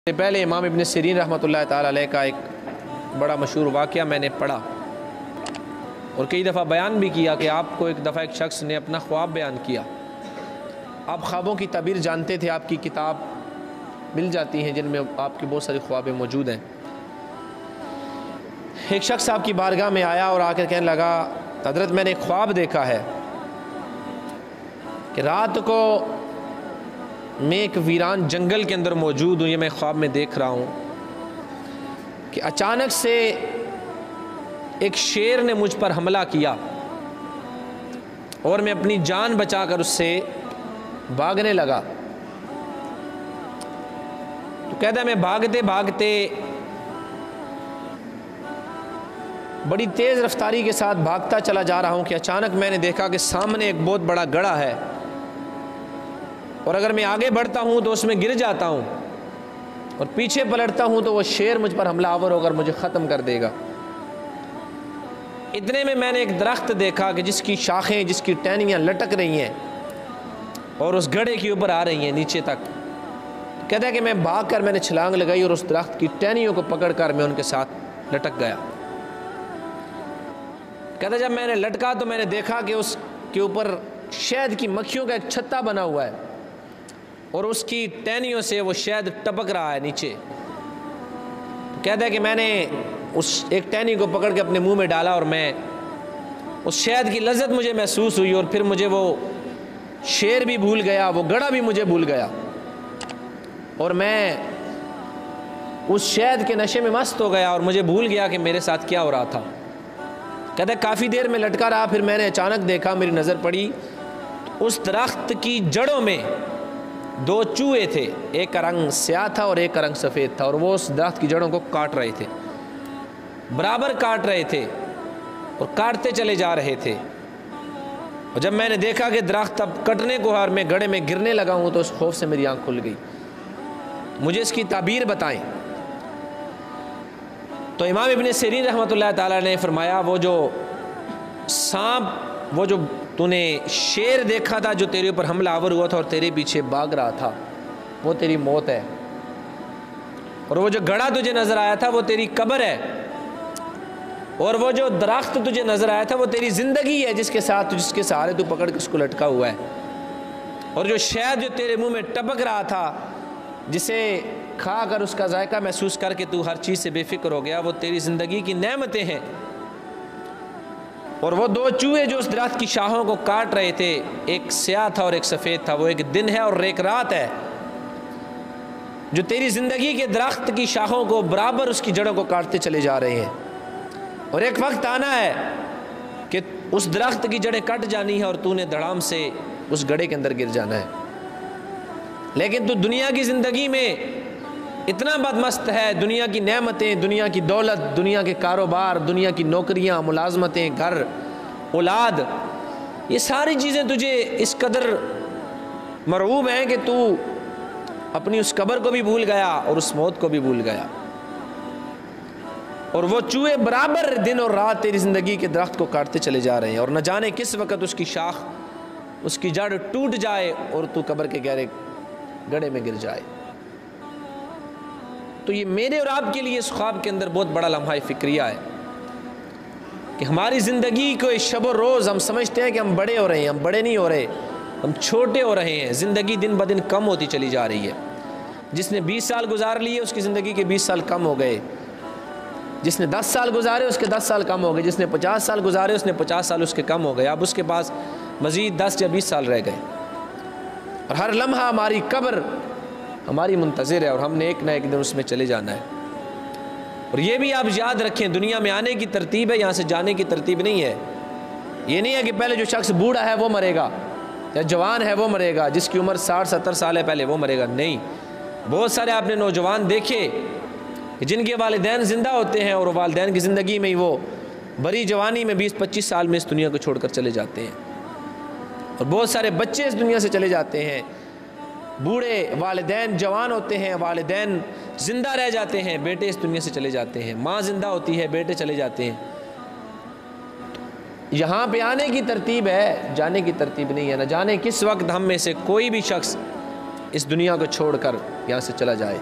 پہلے امام ابن سیرین رحمۃ اللہ تعالی علیہ کا ایک بڑا مشہور واقعہ میں نے پڑھا اور کئی دفعہ بیان بھی کیا کہ آپ کو ایک دفعہ ایک شخص نے اپنا خواب بیان کیا۔ آپ خوابوں کی تعبیر جانتے تھے، آپ کی کتاب مل جاتی ہیں جن میں آپ کے بہت سارے خوابیں موجود ہیں۔ ایک شخص آپ کی بارگاہ میں آیا اور آ کر کہنے لگا، حضرت میں نے ایک خواب دیکھا ہے کہ رات کو میں ایک ویران جنگل کے اندر موجود ہوں، یہ میں خواب میں دیکھ رہا ہوں کہ اچانک سے ایک شیر نے مجھ پر حملہ کیا اور میں اپنی جان بچا کر اس سے بھاگنے لگا۔ تو کہتا ہے میں بھاگتے بھاگتے بڑی تیز رفتاری کے ساتھ بھاگتا چلا جا رہا ہوں کہ اچانک میں نے دیکھا کہ سامنے ایک بہت بڑا گڑھا ہے اور اگر میں آگے بڑھتا ہوں تو اس میں گر جاتا ہوں اور پیچھے پلٹتا ہوں تو وہ شیر مجھ پر حملہ آور ہو کر مجھے ختم کر دے گا۔ اتنے میں نے ایک درخت دیکھا کہ جس کی شاخیں، جس کی ٹہنیاں لٹک رہی ہیں اور اس گڑھے کے اوپر آ رہی ہیں نیچے تک۔ کہتا ہے کہ میں بھاگ کر میں نے چھلانگ لگائی اور اس درخت کی ٹہنیوں کو پکڑ کر میں ان کے ساتھ لٹک گیا۔ کہتا ہے جب میں نے لٹکا تو میں نے دیکھا کہ اس کے اوپر شہد کی مکھیوں کا ایک چھتا بنا ہوا ہے اور اس کی ٹہنیوں سے وہ شہد ٹپک رہا ہے نیچے۔ کہتا ہے کہ میں نے اس ایک ٹہنی کو پکڑ کے اپنے منہ میں ڈالا اور میں اس شہد کی لذت مجھے محسوس ہوئی اور پھر مجھے وہ شیر بھی بھول گیا، وہ گڑھا بھی مجھے بھول گیا اور میں اس شہد کے نشے میں مست ہو گیا اور مجھے بھول گیا کہ میرے ساتھ کیا ہو رہا تھا۔ کہتا ہے کافی دیر میں لٹکا رہا، پھر میں نے اچانک دیکھا، میری نظر پڑی اس درخت کی جڑوں میں دو چوہے تھے، ایک کا رنگ سیاہ تھا اور ایک کا رنگ سفید تھا اور وہ اس درخت کی جڑوں کو کاٹ رہے تھے، برابر کاٹ رہے تھے اور کاٹتے چلے جا رہے تھے۔ اور جب میں نے دیکھا کہ درخت اب کٹنے کو اور میں گڑھے میں گرنے لگا ہوں تو اس خوف سے میری آنکھ کھل گئی۔ مجھے اس کی تعبیر بتائیں۔ تو امام ابن سیرین رحمۃ اللہ تعالیٰ نے فرمایا وہ جو سانپ، وہ جو تو نے شیر دیکھا تھا جو تیرے اوپر حملہ آور ہوا تھا اور تیرے پیچھے بھاگ رہا تھا، وہ تیری موت ہے، اور وہ جو گڑھا تجھے نظر آیا تھا وہ تیری قبر ہے، اور وہ جو درخت تجھے نظر آیا تھا وہ تیری زندگی ہے جس کے سہارے تو پکڑ کے اس کو لٹکا ہوا ہے، اور جو شہد جو تیرے منہ میں ٹپک رہا تھا جسے کھا کر اس کا ذائقہ محسوس کر کے تو ہر چیز سے بے فکر ہو گیا، وہ تیری زندگی کی نعمتیں ہیں۔ اور وہ دو چوہے جو اس درخت کی شاخوں کو کاٹ رہے تھے، ایک سیاہ تھا اور ایک سفید تھا، وہ ایک دن ہے اور ایک رات ہے جو تیری زندگی کے درخت کی شاخوں کو برابر اس کی جڑوں کو کاٹتے چلے جا رہے ہیں، اور ایک وقت آنا ہے کہ اس درخت کی جڑیں کٹ جانی ہے اور تو نے دھڑام سے اس گڑھے کے اندر گر جانا ہے۔ لیکن تو دنیا کی زندگی میں اتنا بدمست ہے، دنیا کی نعمتیں، دنیا کی دولت، دنیا کے کاروبار، دنیا کی نوکریاں، ملازمتیں، گھر، اولاد، یہ ساری چیزیں تجھے اس قدر مرعوب ہیں کہ تو اپنی اس قبر کو بھی بھول گیا اور اس موت کو بھی بھول گیا، اور وہ چوہے برابر دن اور رات تیری زندگی کے درخت کو کاٹتے چلے جا رہے ہیں، اور نہ جانے کس وقت اس کی شاخ، اس کی جڑ ٹوٹ جائے اور تو قبر کے گہرے گڑھے میں گر جائے۔ تو یہ میرے اور آپ کے لیے اس خواب کے اندر بہت بڑا لمحہ فکریہ ہے کہ ہماری زندگی کو اس شب و روز ہم سمجھتے ہیں کہ ہم بڑے ہو رہے ہیں، ہم بڑے نہیں ہو رہے، ہم چھوٹے ہو رہے ہیں، زندگی دن بدن کم ہوتی چلی جا رہی ہے۔ جس نے 20 سال گزار لیے اس کی زندگی کے 20 سال کم ہو گئے، جس نے 10 سال گزارے اس کے 10 سال کم ہو گئے، جس نے 50 سال گزارے اس نے 50 سال اس کے کم ہو گئے، اب اس کے پاس مزید 10 یا 20 سال رہ گئے، اور ہر لمحہ ہماری قبر ہماری منتظر ہے اور ہم نے ایک نہ ایک دن اس میں چلے جانا ہے۔ اور یہ بھی آپ یاد رکھیں، دنیا میں آنے کی ترتیب ہے، یہاں سے جانے کی ترتیب نہیں ہے۔ یہ نہیں ہے کہ پہلے جو شخص بوڑھا ہے وہ مرے گا یا جوان ہے وہ مرے گا، جس کی عمر 60-70 سال ہے پہلے وہ مرے گا، نہیں۔ بہت سارے آپ نے نوجوان دیکھے جن کے والدین زندہ ہوتے ہیں اور والدین کی زندگی میں ہی وہ بڑی جوانی میں 20-25 سال میں اس دنیا کو چھوڑ کر چلے جاتے ہیں، اور بہت سارے بچے اس دنیا سے چلے جاتے ہیں، بوڑھے والدین جوان ہوتے ہیں، والدین زندہ رہ جاتے ہیں، بیٹے اس دنیا سے چلے جاتے ہیں، ماں زندہ ہوتی ہے، بیٹے چلے جاتے ہیں۔ یہاں پہ آنے کی ترتیب ہے، جانے کی ترتیب نہیں ہے، نہ جانے کس وقت ہم میں سے کوئی بھی شخص اس دنیا کو چھوڑ کر یہاں سے چلا جائے۔